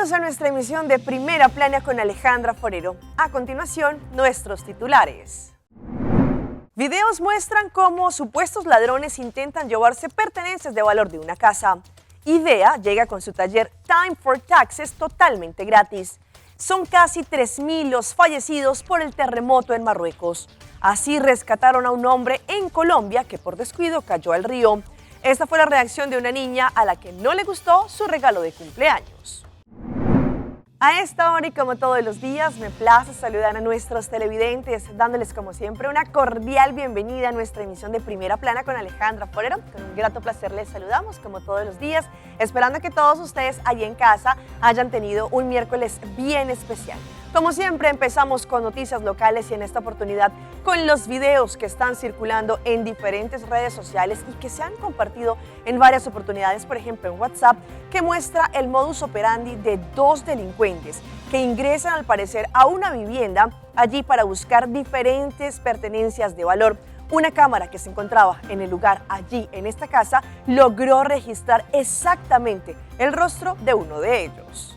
Bienvenidos a nuestra emisión de Primera Plana con Alejandra Forero. A continuación, nuestros titulares. Videos muestran cómo supuestos ladrones intentan llevarse pertenencias de valor de una casa. IDEA llega con su taller Time for Taxes totalmente gratis. Son casi 3.000 los fallecidos por el terremoto en Marruecos. Así rescataron a un hombre en Colombia que por descuido cayó al río. Esta fue la reacción de una niña a la que no le gustó su regalo de cumpleaños. A esta hora y como todos los días, me place saludar a nuestros televidentes, dándoles como siempre una cordial bienvenida a nuestra emisión de Primera Plana con Alejandra Forero. Con un grato placer les saludamos como todos los días, esperando que todos ustedes allí en casa hayan tenido un miércoles bien especial. Como siempre, empezamos con noticias locales y en esta oportunidad con los videos que están circulando en diferentes redes sociales y que se han compartido en varias oportunidades, por ejemplo en WhatsApp, que muestra el modus operandi de dos delincuentes que ingresan al parecer a una vivienda allí para buscar diferentes pertenencias de valor. Una cámara que se encontraba en el lugar allí en esta casa logró registrar exactamente el rostro de uno de ellos.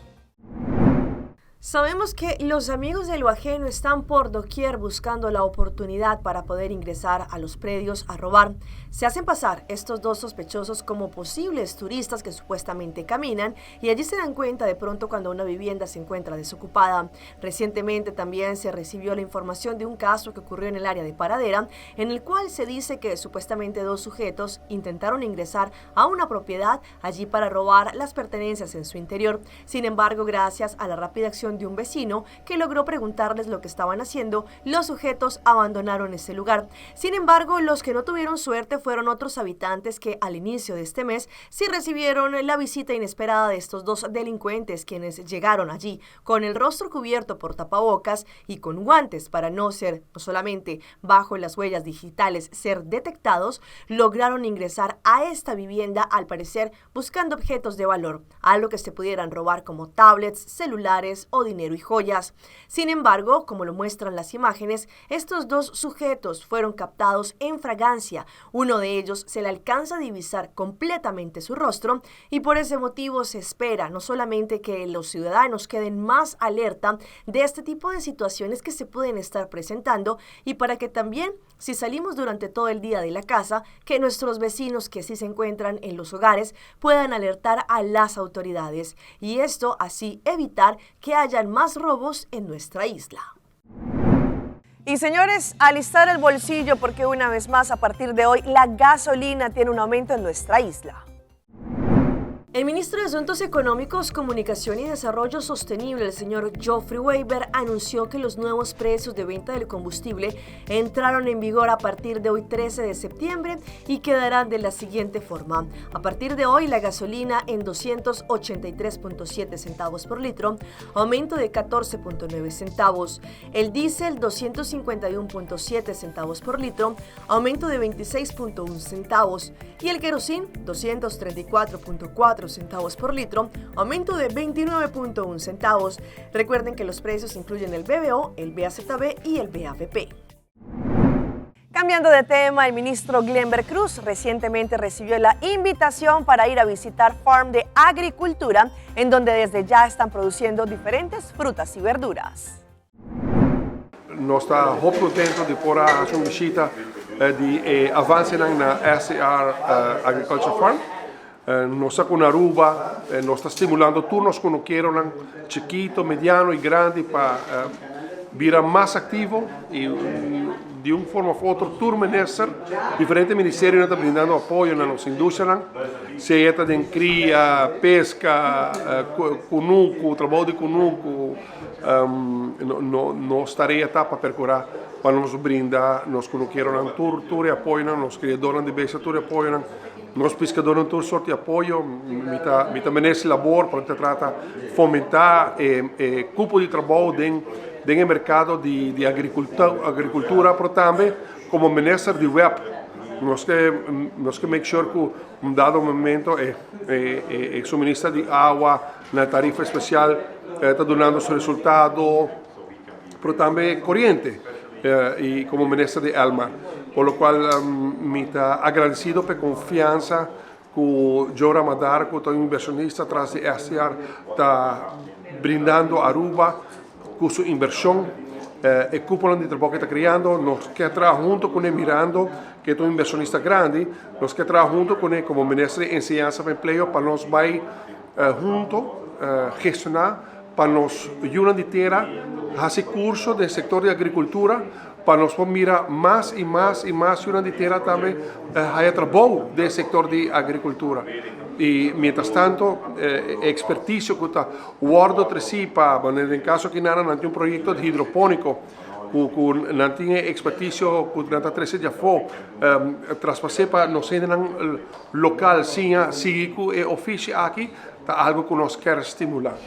Sabemos que los amigos de lo ajeno están por doquier buscando la oportunidad para poder ingresar a los predios a robar. Se hacen pasar estos dos sospechosos como posibles turistas que supuestamente caminan y allí se dan cuenta de pronto cuando una vivienda se encuentra desocupada. Recientemente también se recibió la información de un caso que ocurrió en el área de Paradera, en el cual se dice que supuestamente dos sujetos intentaron ingresar a una propiedad allí para robar las pertenencias en su interior. Sin embargo, gracias a la rápida acción de un vecino que logró preguntarles lo que estaban haciendo, los sujetos abandonaron ese lugar. Sin embargo, los que no tuvieron suerte fueron otros habitantes que al inicio de este mes sí recibieron la visita inesperada de estos dos delincuentes, quienes llegaron allí con el rostro cubierto por tapabocas y con guantes para no solamente bajo las huellas digitales ser detectados. Lograron ingresar a esta vivienda al parecer buscando objetos de valor, algo que se pudieran robar como tablets, celulares o dinero y joyas. Sin embargo, como lo muestran las imágenes, estos dos sujetos fueron captados en fragancia. Uno de ellos se le alcanza a divisar completamente su rostro y por ese motivo se espera no solamente que los ciudadanos queden más alerta de este tipo de situaciones que se pueden estar presentando y para que también, si salimos durante todo el día de la casa, que nuestros vecinos que sí se encuentran en los hogares puedan alertar a las autoridades y esto así evitar que hayan más robos en nuestra isla. Y señores, alistar el bolsillo porque una vez más a partir de hoy la gasolina tiene un aumento en nuestra isla. El ministro de Asuntos Económicos, Comunicación y Desarrollo Sostenible, el señor Geoffrey Weber, anunció que los nuevos precios de venta del combustible entraron en vigor a partir de hoy 13 de septiembre y quedarán de la siguiente forma. A partir de hoy, la gasolina en 283.7 centavos por litro, aumento de 14.9 centavos. El diésel 251.7 centavos por litro, aumento de 26.1 centavos. Y el querosín 234.4 centavos por litro, aumento de 29.1 centavos. Recuerden que los precios incluyen el BBO, el BAZB y el BAVP. Cambiando de tema, el ministro Glenber Cruz recientemente recibió la invitación para ir a visitar Farm de Agricultura, en donde desde ya están produciendo diferentes frutas y verduras. Nós está muito contente de poder fazer uma visita de avanço na SR Agriculture Farm. Nós está com Aruba, nós está estimulando turnos quando queiram, chiquito, mediano e grande, para virar mais ativo e de uma forma ou outra permanecer. Diferentes ministérios estão brindando apoio na nossa indústria, seja de cria, pesca, cunuco, trabalho de cunuco, nós estaremos para percorrer para nos brindar, nós queiram tour e apoio, nós criadores de besta tour e apoio, nós pescadores tour sorte de apoio, me também nesse labor para tentar fomentar o grupo de trabalho dentro do mercado de agricultura, mas também como ministro de web. Nós que make sure que dado momento o suministro de água na tarifa especial está dando seu resultado, mas também corriente. Y como ministro de Elmar, por lo cual me está agradecido por confianza que yo Ramadar, que soy inversionista tras de SR, está brindando a Aruba con su inversión. E cúpula de trabalho que está criando, nós quer trabalhar junto com ele, mirando que é um inversionista grande, nós quer trabalhar junto com ele como ministro de Enseñanza e Empleo para nós vai junto gestionar para nós ajudar de terra esse curso do setor de agricultura para nós mirar mais e mais e mais ajudar de terra também a trabalho do setor de agricultura. E, mientras tanto, expertise que está guardo tresipa, nel caso que nada nanti un progetto hidroponico, con nanti expertise que nanta tresi già fo, traspasepa no senan local sia sigiku e offici aqui, ta algo que nos quer estimular.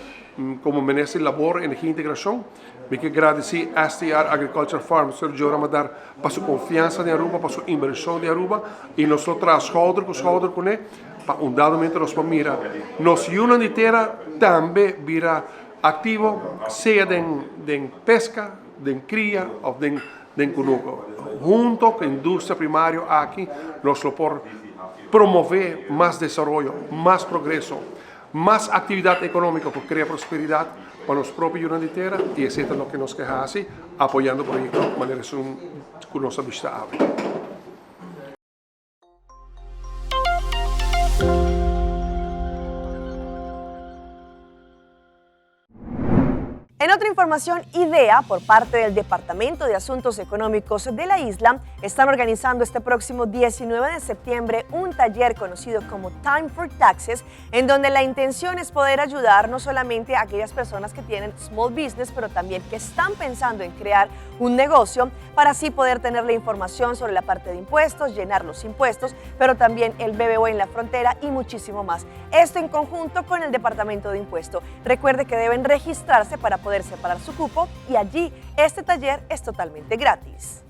Como ministro de Labor e Energia e Integração, me que agradecer a STR Agriculture Farm, Sergio Ramadar, para sua confiança de Aruba, para sua inversão de Aruba, e nós traz schouder com ele, para dado momento nós vamos mirar. Nós unam de terra também vira ativo, seja de pesca, de cria ou de cunuco. Junto com a indústria primária aqui, nós podemos promover mais desenvolvimento, mais progresso, mais atividade econômica para criar prosperidade para os próprios unidades de terra e esse é o que nós queremos fazer, apoiando o projeto de maneira que nossa vista abre. En otra información, IDEA, por parte del Departamento de Asuntos Económicos de la isla, están organizando este próximo 19 de septiembre un taller conocido como Time for Taxes, en donde la intención es poder ayudar no solamente a aquellas personas que tienen small business, pero también que están pensando en crear un negocio, para así poder tener la información sobre la parte de impuestos, llenar los impuestos, pero también el BBO en la frontera y muchísimo más. Esto en conjunto con el Departamento de Impuesto. Recuerde que deben registrarse para poder separar su cupo y allí este taller es totalmente gratis.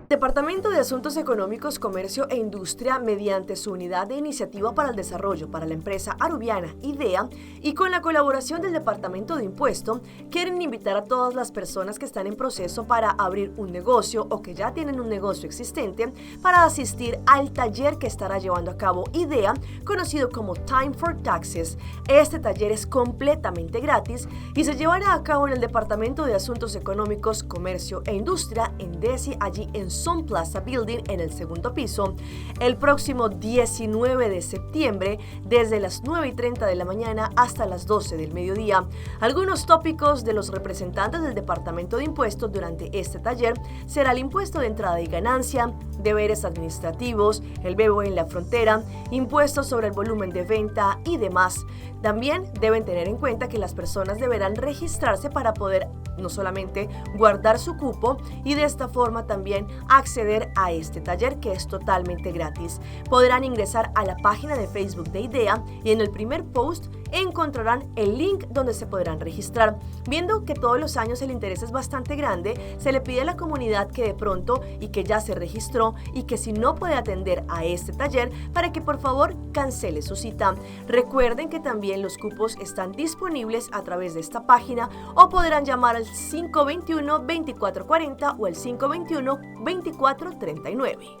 Departamento de Asuntos Económicos, Comercio e Industria, mediante su Unidad de Iniciativa para el Desarrollo para la empresa arubiana IDEA y con la colaboración del Departamento de Impuesto, quieren invitar a todas las personas que están en proceso para abrir un negocio o que ya tienen un negocio existente para asistir al taller que estará llevando a cabo IDEA, conocido como Time for Taxes. Este taller es completamente gratis y se llevará a cabo en el Departamento de Asuntos Económicos, Comercio e Industria en DECI, allí en Sun Plaza Building, en el segundo piso, el próximo 19 de septiembre, desde las 9:30 de la mañana hasta las 12 del mediodía. Algunos tópicos de los representantes del Departamento de Impuestos durante este taller será el impuesto de entrada y ganancia, deberes administrativos, el BBO en la frontera, impuestos sobre el volumen de venta y demás. También deben tener en cuenta que las personas deberán registrarse para poder no solamente guardar su cupo y de esta forma también acceder a este taller que es totalmente gratis. Podrán ingresar a la página de Facebook de IDEA y en el primer post encontrarán el link donde se podrán registrar. Viendo que todos los años el interés es bastante grande, se le pide a la comunidad que de pronto y que ya se registró y que si no puede atender a este taller, para que por favor cancele su cita. Recuerden que también los cupos están disponibles a través de esta página o podrán llamar al 521-2440 o el 521-2439.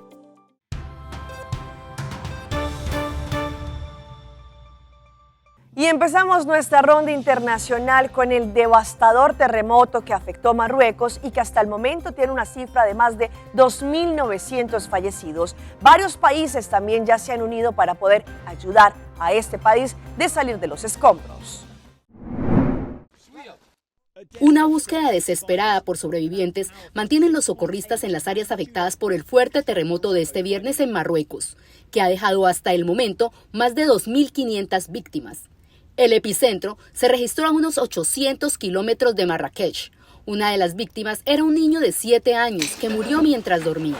Y empezamos nuestra ronda internacional con el devastador terremoto que afectó Marruecos y que hasta el momento tiene una cifra de más de 2.900 fallecidos. Varios países también ya se han unido para poder ayudar a este país de salir de los escombros. Una búsqueda desesperada por sobrevivientes mantienen los socorristas en las áreas afectadas por el fuerte terremoto de este viernes en Marruecos, que ha dejado hasta el momento más de 2.500 víctimas. El epicentro se registró a unos 800 kilómetros de Marrakech. Una de las víctimas era un niño de 7 años que murió mientras dormía.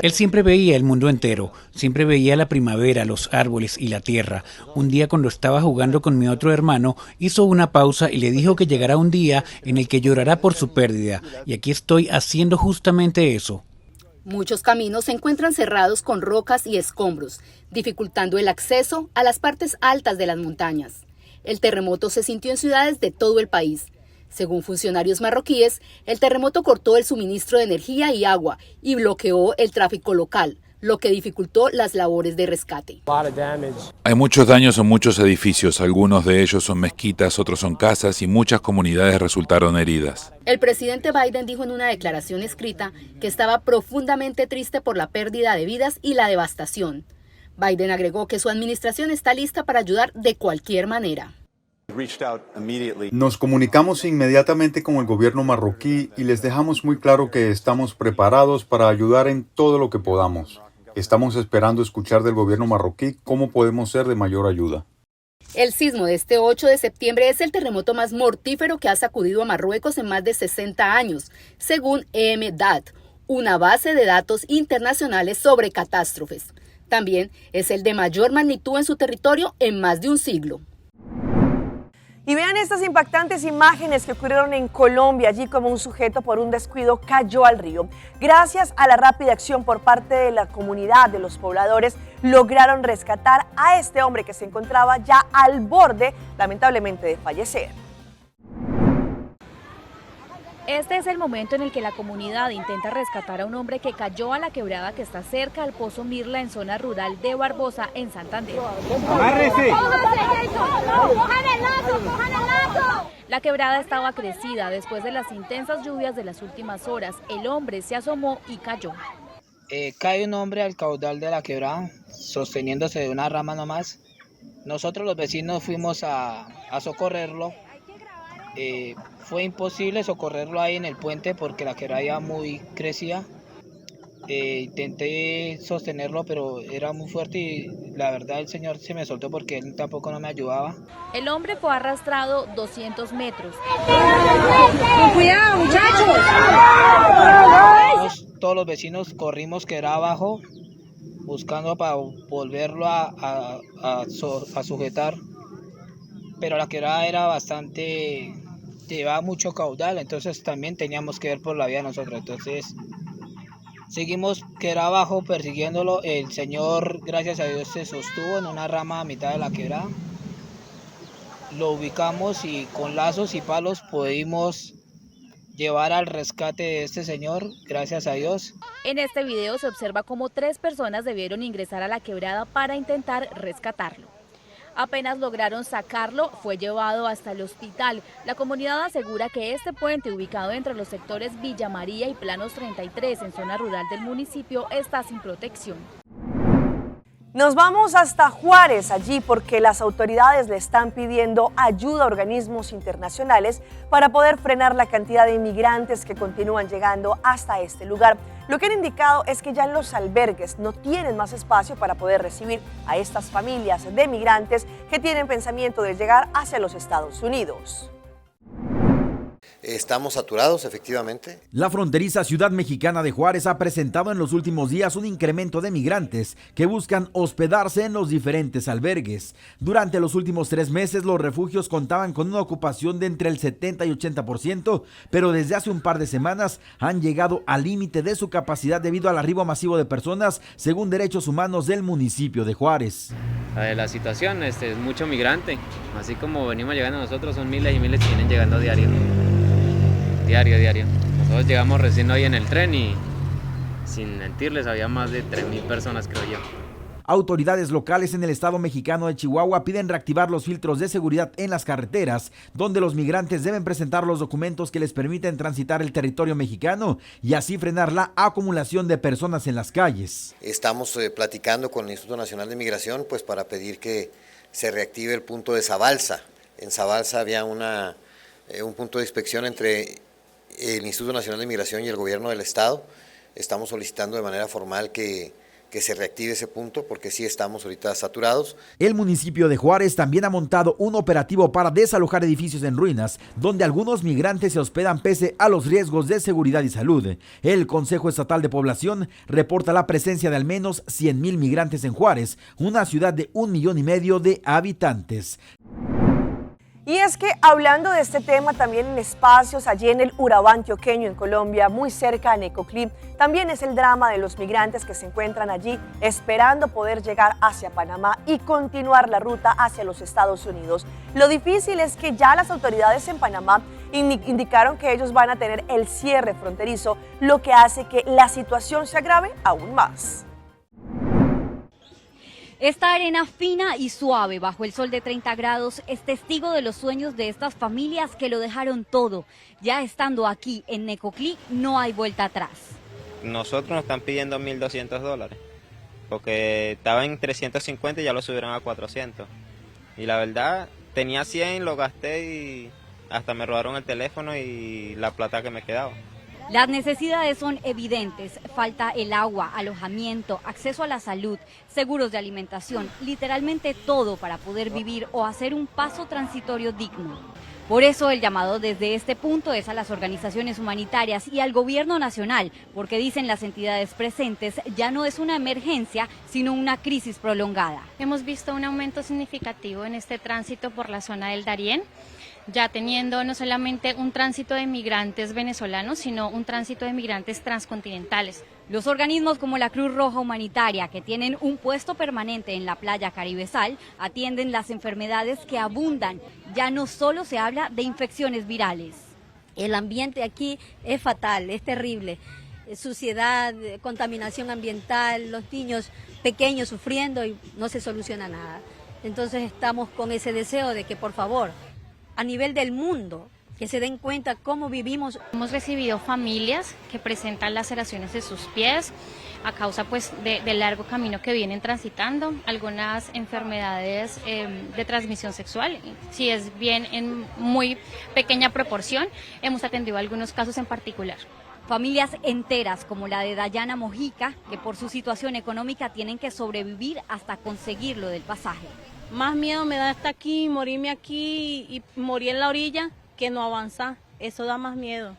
Él siempre veía el mundo entero, siempre veía la primavera, los árboles y la tierra. Un día cuando estaba jugando con mi otro hermano, hizo una pausa y le dijo que llegará un día en el que llorará por su pérdida. Y aquí estoy haciendo justamente eso. Muchos caminos se encuentran cerrados con rocas y escombros, dificultando el acceso a las partes altas de las montañas. El terremoto se sintió en ciudades de todo el país. Según funcionarios marroquíes, el terremoto cortó el suministro de energía y agua y bloqueó el tráfico local, lo que dificultó las labores de rescate. Hay muchos daños en muchos edificios, algunos de ellos son mezquitas, otros son casas y muchas comunidades resultaron heridas. El presidente Biden dijo en una declaración escrita que estaba profundamente triste por la pérdida de vidas y la devastación. Biden agregó que su administración está lista para ayudar de cualquier manera. Nos comunicamos inmediatamente con el gobierno marroquí y les dejamos muy claro que estamos preparados para ayudar en todo lo que podamos. Estamos esperando escuchar del gobierno marroquí cómo podemos ser de mayor ayuda. El sismo de este 8 de septiembre es el terremoto más mortífero que ha sacudido a Marruecos en más de 60 años, según EMDAT, una base de datos internacionales sobre catástrofes. También es el de mayor magnitud en su territorio en más de un siglo. Y vean estas impactantes imágenes que ocurrieron en Colombia, allí como un sujeto por un descuido cayó al río. Gracias a la rápida acción por parte de la comunidad, de los pobladores, lograron rescatar a este hombre que se encontraba ya al borde, lamentablemente, de fallecer. Este es el momento en el que la comunidad intenta rescatar a un hombre que cayó a la quebrada que está cerca al Pozo Mirla en zona rural de Barbosa, en Santander. La quebrada estaba crecida después de las intensas lluvias de las últimas horas. El hombre se asomó y cayó. Cae un hombre al caudal de la quebrada, sosteniéndose de una rama nomás. Nosotros los vecinos fuimos a socorrerlo. Fue imposible socorrerlo ahí en el puente porque la quebrada era muy crecida. Intenté sostenerlo, pero era muy fuerte y la verdad el señor se me soltó porque él tampoco no me ayudaba. El hombre fue arrastrado 200 metros. ¡Cuidado, muchachos! Todos los vecinos corrimos quebrada abajo buscando para volverlo a sujetar, pero la quebrada era bastante, llevaba mucho caudal, entonces también teníamos que ver por la vía nosotros. Entonces seguimos quebrada abajo persiguiéndolo. El señor, gracias a Dios, se sostuvo en una rama a mitad de la quebrada. Lo ubicamos y con lazos y palos pudimos llevar al rescate de este señor, gracias a Dios. En este video se observa cómo 3 personas debieron ingresar a la quebrada para intentar rescatarlo. Apenas lograron sacarlo, fue llevado hasta el hospital. La comunidad asegura que este puente, ubicado entre los sectores Villa María y Planos 33, en zona rural del municipio, está sin protección. Nos vamos hasta Juárez, allí porque las autoridades le están pidiendo ayuda a organismos internacionales para poder frenar la cantidad de inmigrantes que continúan llegando hasta este lugar. Lo que han indicado es que ya los albergues no tienen más espacio para poder recibir a estas familias de migrantes que tienen pensamiento de llegar hacia los Estados Unidos. Estamos saturados, efectivamente. La fronteriza ciudad mexicana de Juárez ha presentado en los últimos días un incremento de migrantes que buscan hospedarse en los diferentes albergues. Durante los últimos 3 meses, los refugios contaban con una ocupación de entre el 70 y 80%, pero desde hace un par de semanas han llegado al límite de su capacidad debido al arribo masivo de personas, según Derechos Humanos del municipio de Juárez. La situación es mucho migrante, así como venimos llegando nosotros, son miles y miles que vienen llegando diario. Nosotros llegamos recién hoy en el tren y sin mentirles había más de 3,000 personas, creo yo. Autoridades locales en el estado mexicano de Chihuahua piden reactivar los filtros de seguridad en las carreteras, donde los migrantes deben presentar los documentos que les permiten transitar el territorio mexicano y así frenar la acumulación de personas en las calles. Estamos platicando con el Instituto Nacional de Migración pues para pedir que se reactive el punto de Zabalza. En Zabalza había un punto de inspección entre el Instituto Nacional de Migración y el gobierno del estado. Estamos solicitando de manera formal que se reactive ese punto porque sí estamos ahorita saturados. El municipio de Juárez también ha montado un operativo para desalojar edificios en ruinas, donde algunos migrantes se hospedan pese a los riesgos de seguridad y salud. El Consejo Estatal de Población reporta la presencia de al menos 100,000 migrantes en Juárez, una ciudad de 1,5 millones de habitantes. Y es que hablando de este tema también en espacios allí en el Urabá antioqueño en Colombia, muy cerca a Necoclí, también es el drama de los migrantes que se encuentran allí esperando poder llegar hacia Panamá y continuar la ruta hacia los Estados Unidos. Lo difícil es que ya las autoridades en Panamá indicaron que ellos van a tener el cierre fronterizo, lo que hace que la situación se agrave aún más. Esta arena fina y suave bajo el sol de 30 grados es testigo de los sueños de estas familias que lo dejaron todo. Ya estando aquí en Necoclí no hay vuelta atrás. Nosotros nos están pidiendo $1.200, porque estaba en 350 y ya lo subieron a 400. Y la verdad, tenía 100, lo gasté y hasta me robaron el teléfono y la plata que me quedaba. Las necesidades son evidentes, falta el agua, alojamiento, acceso a la salud, seguros de alimentación, literalmente todo para poder vivir o hacer un paso transitorio digno. Por eso el llamado desde este punto es a las organizaciones humanitarias y al gobierno nacional, porque dicen las entidades presentes, ya no es una emergencia, sino una crisis prolongada. Hemos visto un aumento significativo en este tránsito por la zona del Darién, ya teniendo no solamente un tránsito de migrantes venezolanos, sino un tránsito de migrantes transcontinentales. Los organismos como la Cruz Roja Humanitaria, que tienen un puesto permanente en la playa Caribesal, atienden las enfermedades que abundan. Ya no solo se habla de infecciones virales. El ambiente aquí es fatal, es terrible. Suciedad, contaminación ambiental, los niños pequeños sufriendo y no se soluciona nada. Entonces estamos con ese deseo de que, por favor, a nivel del mundo, que se den cuenta cómo vivimos. Hemos recibido familias que presentan laceraciones de sus pies a causa pues del largo camino que vienen transitando, algunas enfermedades de transmisión sexual, si es bien en muy pequeña proporción, hemos atendido algunos casos en particular. Familias enteras como la de Dayana Mojica, que por su situación económica tienen que sobrevivir hasta conseguir lo del pasaje. Más miedo me da estar aquí, morirme aquí y morir en la orilla que no avanzar. Eso da más miedo.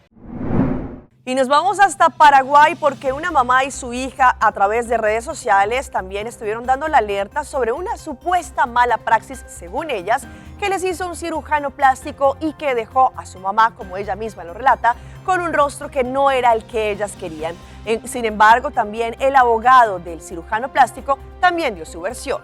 Y nos vamos hasta Paraguay porque una mamá y su hija a través de redes sociales también estuvieron dando la alerta sobre una supuesta mala praxis, según ellas, que les hizo un cirujano plástico y que dejó a su mamá, como ella misma lo relata, con un rostro que no era el que ellas querían. Sin embargo, también el abogado del cirujano plástico también dio su versión.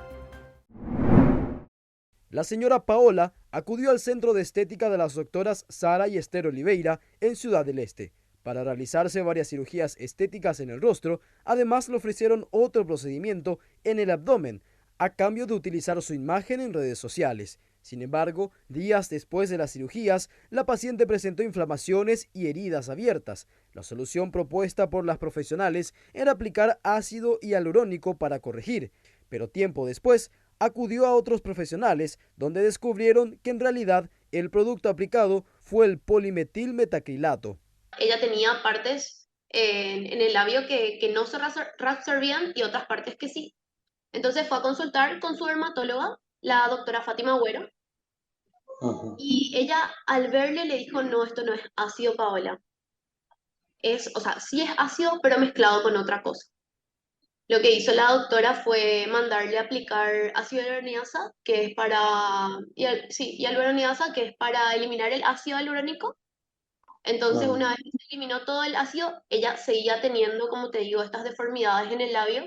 La señora Paola acudió al centro de estética de las doctoras Sara y Esther Oliveira en Ciudad del Este para realizarse varias cirugías estéticas en el rostro. Además le ofrecieron otro procedimiento en el abdomen a cambio de utilizar su imagen en redes sociales. Sin embargo, días después de las cirugías, la paciente presentó inflamaciones y heridas abiertas. La solución propuesta por las profesionales era aplicar ácido hialurónico para corregir, pero tiempo después acudió a otros profesionales donde descubrieron que en realidad el producto aplicado fue el polimetilmetacrilato. Ella tenía partes en el labio que no se reabsorbían y otras partes que sí. Entonces fue a consultar con su dermatóloga, la doctora Fátima Agüero, y ella al verle le dijo, no, esto no es ácido, Paola. Sí es ácido, pero mezclado con otra cosa. Lo que hizo la doctora fue mandarle a aplicar ácido hialuronidasa, que es hialuronidasa, que es para eliminar el ácido hialurónico. Entonces, una vez que se eliminó todo el ácido, ella seguía teniendo, como te digo, estas deformidades en el labio.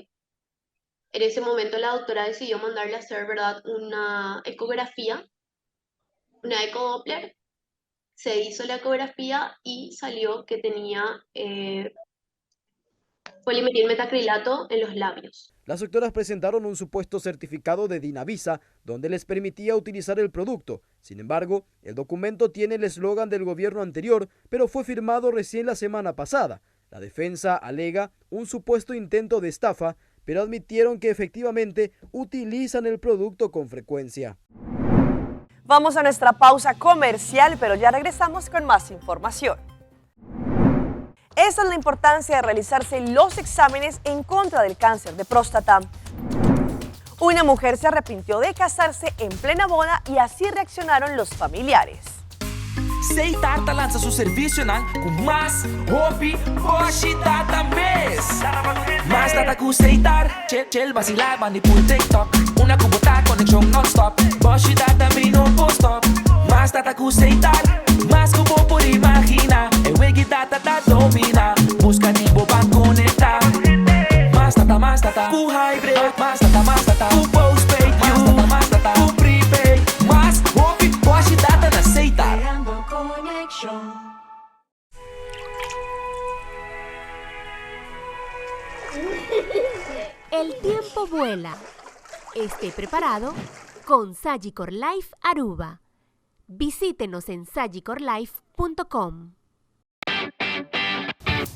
En ese momento la doctora decidió mandarle a hacer, ¿verdad?, una ecografía, una ecodoppler. Se hizo la ecografía y salió que tenía polimetilmetacrilato en los labios. Las doctoras presentaron un supuesto certificado de Dinavisa donde les permitía utilizar el producto. Sin embargo, el documento tiene el eslogan del gobierno anterior, pero fue firmado recién la semana pasada. La defensa alega un supuesto intento de estafa, pero admitieron que efectivamente utilizan el producto con frecuencia. Vamos a nuestra pausa comercial, pero ya regresamos con más información. Esa es la importancia de realizarse los exámenes en contra del cáncer de próstata. Una mujer se arrepintió de casarse en plena boda y así reaccionaron los familiares. Seitata lança seu serviço com mais hobby, hoje data mês. Mais data com Seitar, chill vacilar, manipul TikTok. Una cubota, conexão non-stop. Hoje data me no post-stop. Mais data com Seitar, mais cubo por imaginar. Eu que data domina, busca tipo para conectar. Mais data, com hybrid. Mais data, com postpaid. Mais data, com prepaid. Mais hobby, hoje data na Seitar. El tiempo vuela Esté preparado con Sagicor Life Aruba. Visítenos en sagicorlife.com.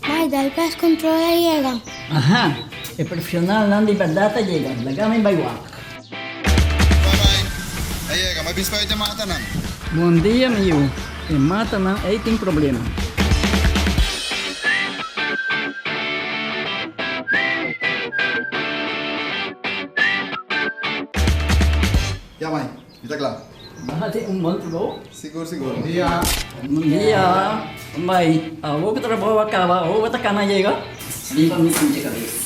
Maida, el gas control llega. Ajá, el profesional Nandi Verdata llega. La gama va igual. Bye. Llega, may bispo ito matanan. Buen día, mi hijo. En Matanan, ahí tiene problema. Ya, May. Kita kelar. Bájate un monte, ¿no? Sigur. Buen día. Buen día. May, vos que trabajo acaba, vos esta cana llega. Viva mi pinche cabeza.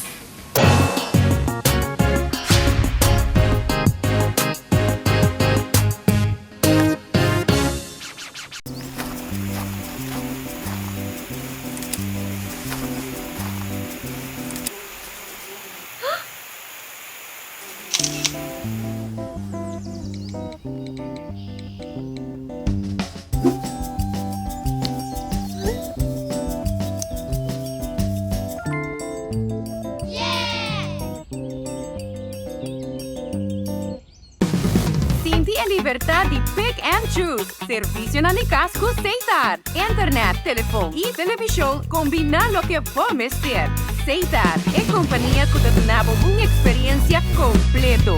Libertad de Pick and Choose. Servicio na casco Cesar. Internet, teléfono y televisión combinan lo que vamos ter. Cesar es compañía que te da una experiencia completa.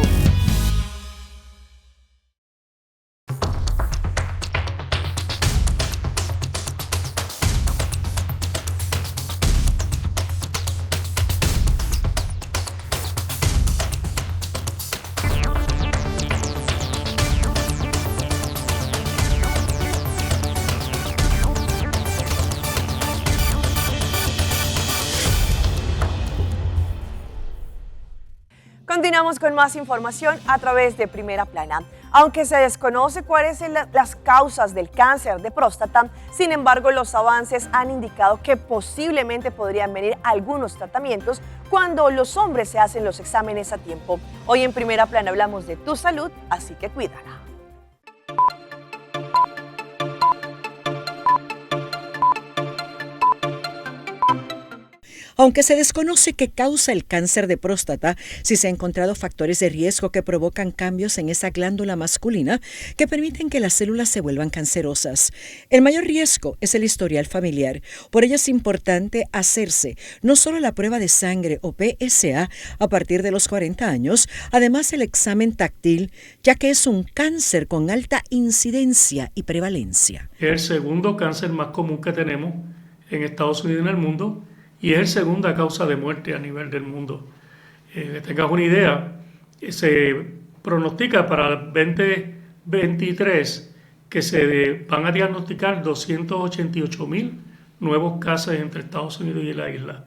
Continuamos con más información a través de Primera Plana. Aunque se desconoce cuáles son las causas del cáncer de próstata, sin embargo, los avances han indicado que posiblemente podrían venir algunos tratamientos cuando los hombres se hacen los exámenes a tiempo. Hoy en Primera Plana hablamos de tu salud, así que cuídala. Aunque se desconoce qué causa el cáncer de próstata, sí se han encontrado factores de riesgo que provocan cambios en esa glándula masculina que permiten que las células se vuelvan cancerosas. El mayor riesgo es el historial familiar. Por ello es importante hacerse no solo la prueba de sangre o PSA a partir de los 40 años, además el examen táctil, ya que es un cáncer con alta incidencia y prevalencia. Es el segundo cáncer más común que tenemos en Estados Unidos y en el mundo, y es la segunda causa de muerte a nivel del mundo. Que tengas una idea, se pronostica para el 2023 que se van a diagnosticar 288,000 nuevos casos entre Estados Unidos y la isla,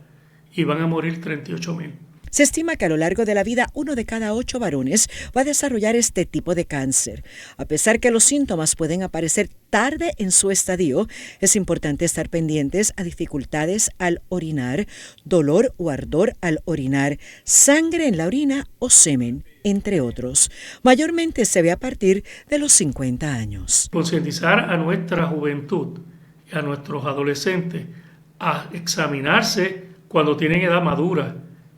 y van a morir 38,000. Se estima que a lo largo de la vida 1 de cada 8 varones va a desarrollar este tipo de cáncer. A pesar que los síntomas pueden aparecer tarde en su estadio, es importante estar pendientes a dificultades al orinar, dolor o ardor al orinar, sangre en la orina o semen, entre otros. Mayormente se ve a partir de los 50 años. Concientizar a nuestra juventud y a nuestros adolescentes a examinarse cuando tienen edad madura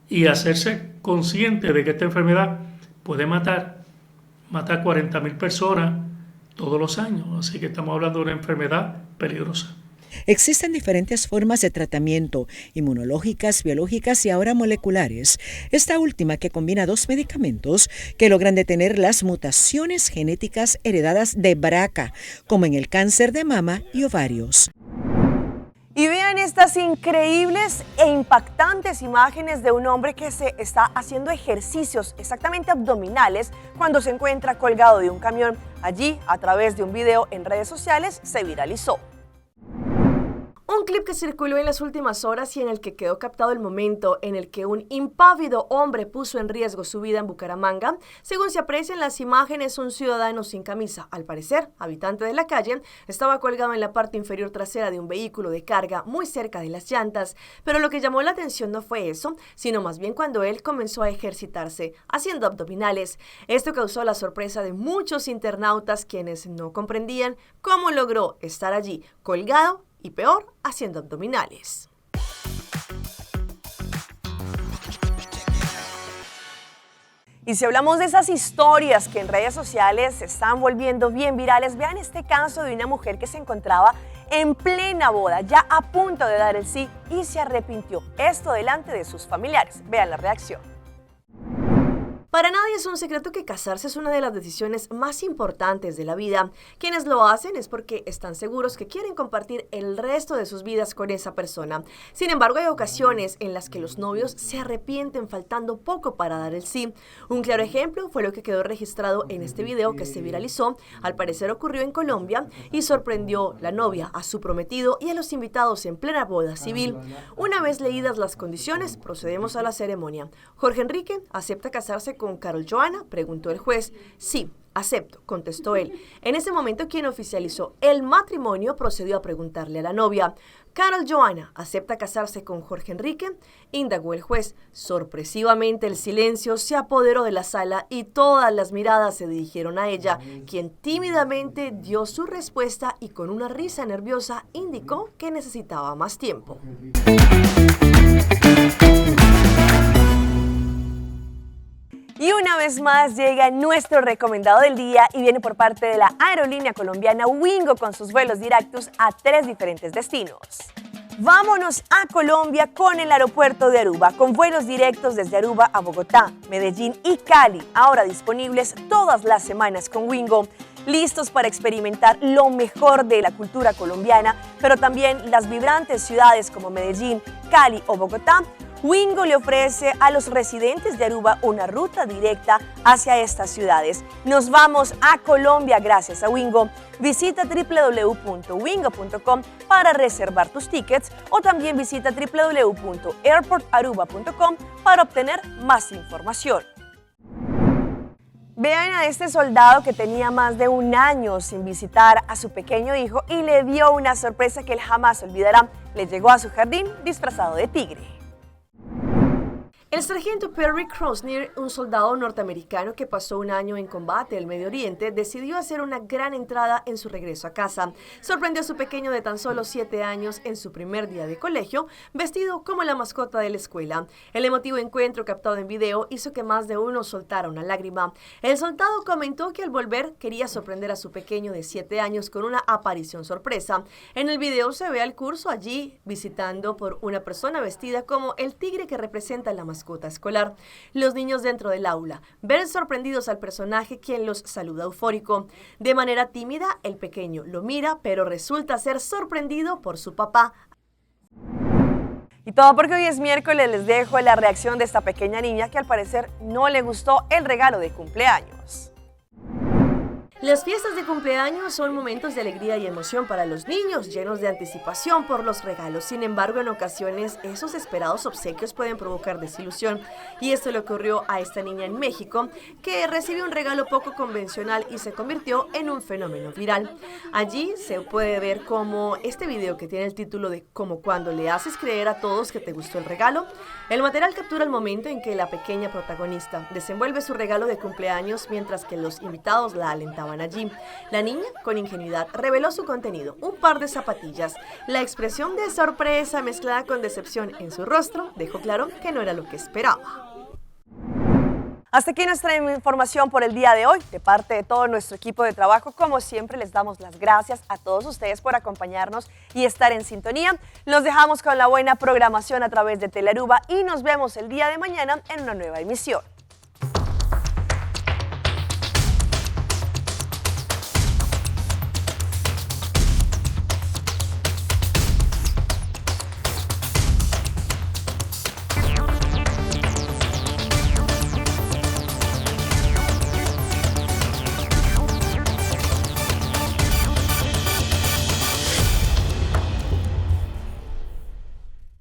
y hacerse consciente de que esta enfermedad puede matar 40,000 personas todos los años. Así que estamos hablando de una enfermedad peligrosa. Existen diferentes formas de tratamiento, inmunológicas, biológicas y ahora moleculares. Esta última que combina 2 medicamentos que logran detener las mutaciones genéticas heredadas de BRCA, como en el cáncer de mama y ovarios. Y vean estas increíbles e impactantes imágenes de un hombre que se está haciendo ejercicios exactamente abdominales cuando se encuentra colgado de un camión. Allí, a través de un video en redes sociales, se viralizó. Un clip que circuló en las últimas horas y en el que quedó captado el momento en el que un impávido hombre puso en riesgo su vida en Bucaramanga. Según se aprecia en las imágenes, un ciudadano sin camisa, al parecer habitante de la calle, estaba colgado en la parte inferior trasera de un vehículo de carga muy cerca de las llantas. Pero lo que llamó la atención no fue eso, sino más bien cuando él comenzó a ejercitarse, haciendo abdominales. Esto causó la sorpresa de muchos internautas, quienes no comprendían cómo logró estar allí colgado y peor, haciendo abdominales. Y si hablamos de esas historias que en redes sociales se están volviendo bien virales, vean este caso de una mujer que se encontraba en plena boda, ya a punto de dar el sí y se arrepintió. Esto delante de sus familiares. Vean la reacción. Para nadie es un secreto que casarse es una de las decisiones más importantes de la vida. Quienes lo hacen es porque están seguros que quieren compartir el resto de sus vidas con esa persona. Sin embargo, hay ocasiones en las que los novios se arrepienten faltando poco para dar el sí. Un claro ejemplo fue lo que quedó registrado en este video que se viralizó. Al parecer ocurrió en Colombia y sorprendió la novia a su prometido y a los invitados en plena boda civil. Una vez leídas las condiciones, procedemos a la ceremonia. Jorge Enrique acepta casarse con Carol Johanna, preguntó el juez. Sí, acepto, contestó él. En ese momento, quien oficializó el matrimonio procedió a preguntarle a la novia. Carol Johanna acepta casarse con Jorge Enrique, indagó el juez. Sorpresivamente el silencio se apoderó de la sala y todas las miradas se dirigieron a ella, quien tímidamente dio su respuesta y con una risa nerviosa indicó que necesitaba más tiempo. Y una vez más llega nuestro recomendado del día y viene por parte de la aerolínea colombiana Wingo con sus vuelos directos a 3 diferentes destinos. Vámonos a Colombia con el aeropuerto de Aruba, con vuelos directos desde Aruba a Bogotá, Medellín y Cali, ahora disponibles todas las semanas con Wingo. Listos para experimentar lo mejor de la cultura colombiana, pero también las vibrantes ciudades como Medellín, Cali o Bogotá. Wingo le ofrece a los residentes de Aruba una ruta directa hacia estas ciudades. Nos vamos a Colombia gracias a Wingo. Visita www.wingo.com para reservar tus tickets o también visita www.airportaruba.com para obtener más información. Vean a este soldado que tenía más de un año sin visitar a su pequeño hijo y le dio una sorpresa que él jamás olvidará. Le llegó a su jardín disfrazado de tigre. El sargento Perry Crosnier, un soldado norteamericano que pasó un año en combate en el Medio Oriente, decidió hacer una gran entrada en su regreso a casa. Sorprendió a su pequeño de tan solo 7 años en su primer día de colegio, vestido como la mascota de la escuela. El emotivo encuentro captado en video hizo que más de uno soltara una lágrima. El soldado comentó que al volver quería sorprender a su pequeño de 7 años con una aparición sorpresa. En el video se ve al curso allí visitando por una persona vestida como el tigre que representa la mascota escolar. Los niños dentro del aula ven sorprendidos al personaje, quien los saluda eufórico. De manera tímida, el pequeño lo mira, pero resulta ser sorprendido por su papá. Y todo porque hoy es miércoles. Les dejo la reacción de esta pequeña niña que al parecer no le gustó el regalo de cumpleaños. Las fiestas de cumpleaños son momentos de alegría y emoción para los niños, llenos de anticipación por los regalos. Sin embargo, en ocasiones, esos esperados obsequios pueden provocar desilusión. Y esto le ocurrió a esta niña en México, que recibió un regalo poco convencional y se convirtió en un fenómeno viral. Allí se puede ver como este video que tiene el título de "Como cuando le haces creer a todos que te gustó el regalo". El material captura el momento en que la pequeña protagonista desenvuelve su regalo de cumpleaños mientras que los invitados la alentaban allí. La niña, con ingenuidad, reveló su contenido, un par de zapatillas. La expresión de sorpresa mezclada con decepción en su rostro dejó claro que no era lo que esperaba. Hasta aquí nuestra información por el día de hoy. De parte de todo nuestro equipo de trabajo, como siempre, les damos las gracias a todos ustedes por acompañarnos y estar en sintonía. Los dejamos con la buena programación a través de Telearuba y nos vemos el día de mañana en una nueva emisión.